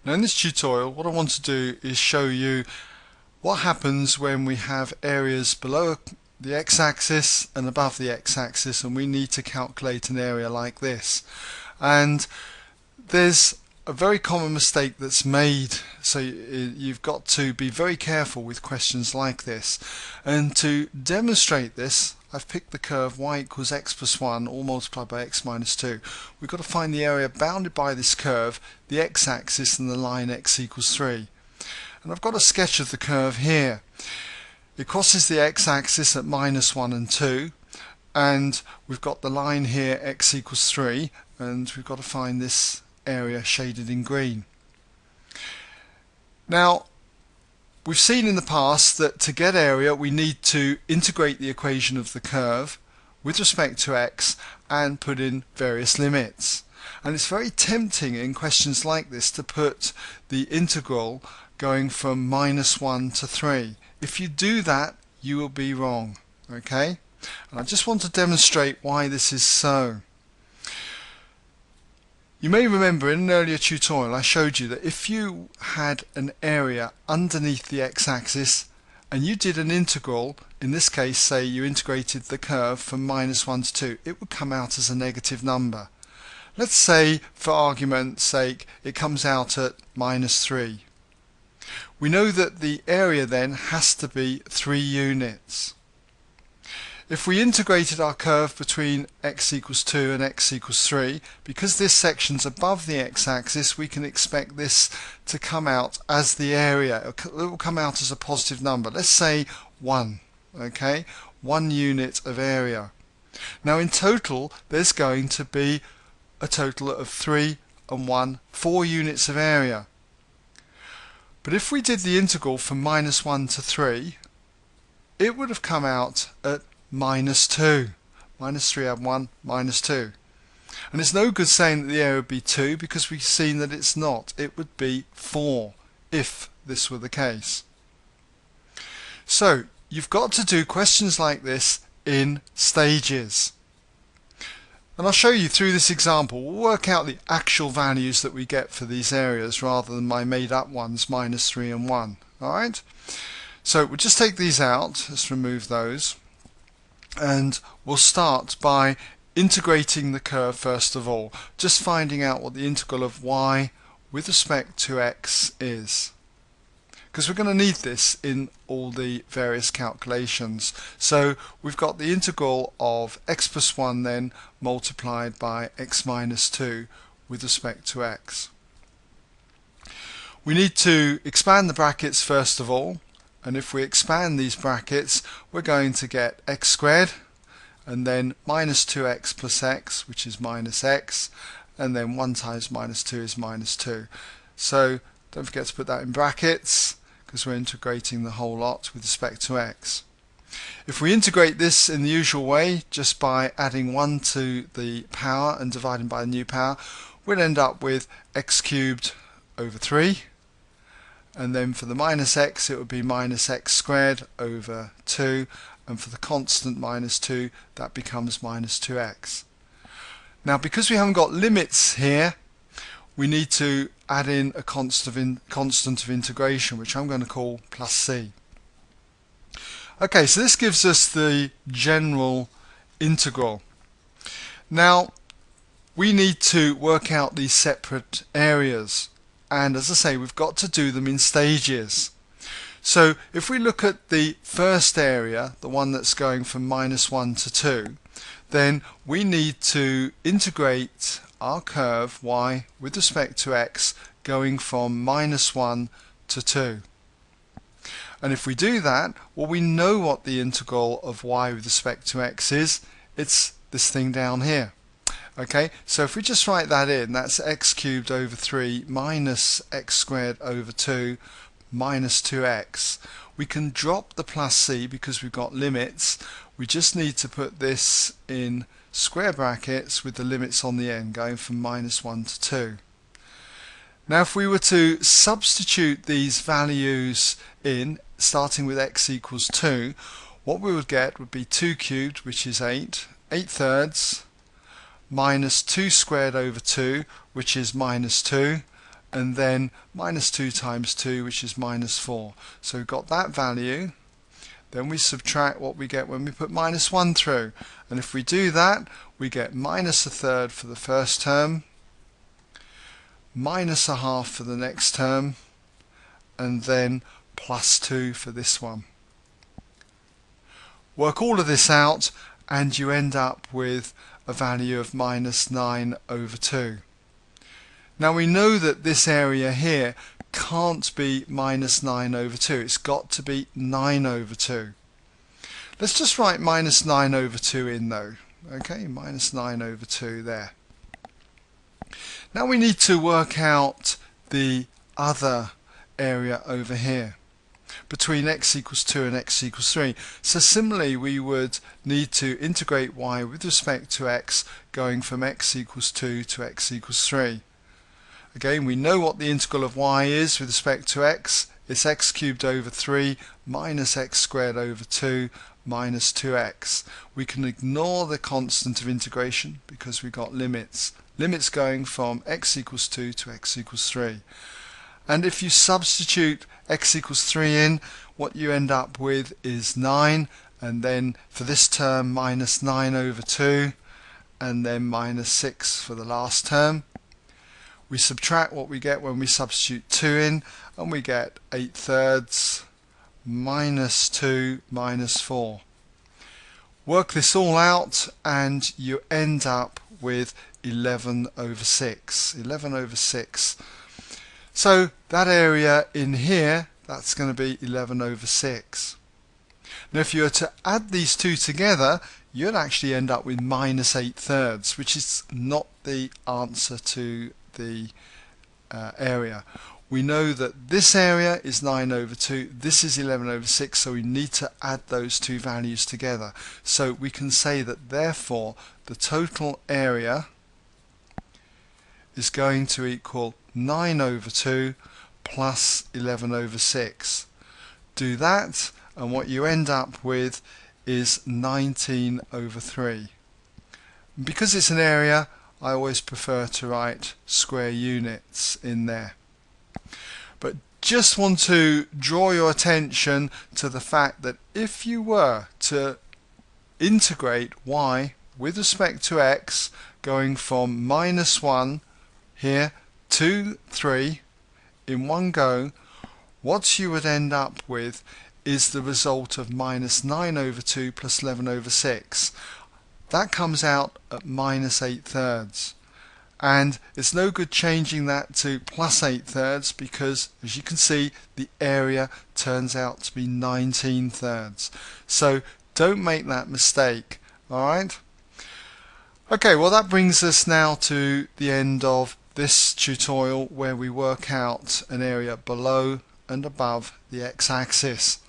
Now in this tutorial what I want to do is show you what happens when we have areas below the x-axis and above the x-axis and we need to calculate an area like this. And there's a very common mistake that's made, so you've got to be very careful with questions like this. And to demonstrate this, I've picked the curve y equals x plus 1 all multiplied by x minus 2. We've got to find the area bounded by this curve, the x-axis and the line x equals 3. And I've got a sketch of the curve here. It crosses the x-axis at minus 1 and 2, and we've got the line here x equals 3, and we've got to find this area shaded in green. Now we've seen in the past that to get area we need to integrate the equation of the curve with respect to x and put in various limits. And it's very tempting in questions like this to put the integral going from minus 1 to 3. If you do that, you will be wrong. Okay? And I just want to demonstrate why this is so. You may remember in an earlier tutorial I showed you that if you had an area underneath the x-axis and you did an integral, in this case say you integrated the curve from minus 1 to 2, it would come out as a negative number. Let's say for argument's sake it comes out at minus 3. We know that the area then has to be 3 units. If we integrated our curve between x equals 2 and x equals 3, because this section's above the x-axis, we can expect this to come out as the area. It will come out as a positive number. Let's say 1. Okay, 1 unit of area. Now in total there's going to be a total of 3 and 1, 4 units of area. But if we did the integral from minus 1 to 3, it would have come out at minus 2. Minus 3 add 1, minus 2. And it's no good saying that the area would be 2 because we've seen that it's not. It would be 4 if this were the case. So you've got to do questions like this in stages. And I'll show you through this example. We'll work out the actual values that we get for these areas rather than my made up ones, minus 3 and 1. Alright? So we'll just take these out. Let's remove those. And we'll start by integrating the curve first of all, just finding out what the integral of y with respect to x is, because we're going to need this in all the various calculations. So we've got the integral of x plus 1 then multiplied by x minus 2 with respect to x. We need to expand the brackets first of all. And if we expand these brackets, we're going to get x squared, and then minus 2x plus x, which is minus x, and then 1 times minus 2 is minus 2. So don't forget to put that in brackets, because we're integrating the whole lot with respect to x. If we integrate this in the usual way, just by adding 1 to the power and dividing by the new power, we'll end up with x cubed over 3. And then for the minus x it would be minus x squared over 2, and for the constant minus 2 that becomes minus 2x. Now because we haven't got limits here, we need to add in a constant of integration, which I'm going to call plus c. Okay, so this gives us the general integral. Now we need to work out these separate areas. And as I say, we've got to do them in stages. So if we look at the first area, the one that's going from minus 1 to 2, then we need to integrate our curve y with respect to x going from minus 1 to 2. And if we do that, well, we know what the integral of y with respect to x is. It's this thing down here. Okay, so if we just write that in, that's x cubed over 3 minus x squared over 2 minus 2x. We can drop the plus c because we've got limits. We just need to put this in square brackets with the limits on the end going from minus 1 to 2. Now if we were to substitute these values in, starting with x equals 2, what we would get would be 2 cubed, which is 8 thirds, minus 2 squared over 2, which is minus 2, and then minus 2 times 2, which is minus 4. So we've got that value. Then we subtract what we get when we put minus 1 through. And if we do that, we get minus a third for the first term, minus a half for the next term, and then plus 2 for this one. Work all of this out and you end up with a value of minus 9 over 2. Now we know that this area here can't be minus 9 over 2. It's got to be 9 over 2. Let's just write minus 9 over 2 in though. Okay, minus 9 over 2 there. Now we need to work out the other area over here between x equals 2 and x equals 3. So similarly we would need to integrate y with respect to x going from x equals 2 to x equals 3. Again, we know what the integral of y is with respect to x. It's x cubed over 3 minus x squared over 2 minus 2x. We can ignore the constant of integration because we've got limits. Limits going from x equals 2 to x equals 3. And if you substitute x equals 3 in, what you end up with is 9, and then for this term minus 9 over 2, and then minus 6 for the last term. We subtract what we get when we substitute 2 in, and we get 8 thirds minus 2 minus 4. Work this all out and you end up with 11 over 6. 11 over 6. So that area in here, that's going to be 11 over 6. Now if you were to add these two together, you'd actually end up with minus 8 thirds, which is not the answer to the area. We know that this area is 9 over 2, this is 11 over 6, so we need to add those two values together. So we can say that therefore the total area is going to equal 9 over 2 plus 11 over 6. Do that and what you end up with is 19 over 3. Because it's an area, I always prefer to write square units in there. But just want to draw your attention to the fact that if you were to integrate y with respect to x going from minus 1 here to 3 in one go, what you would end up with is the result of minus 9 over 2 plus 11 over 6. That comes out at minus 8 thirds. And it's no good changing that to plus 8 thirds because, as you can see, the area turns out to be 19 thirds. So don't make that mistake. Alright? Okay, well that brings us now to the end of this tutorial where we work out an area below and above the x-axis.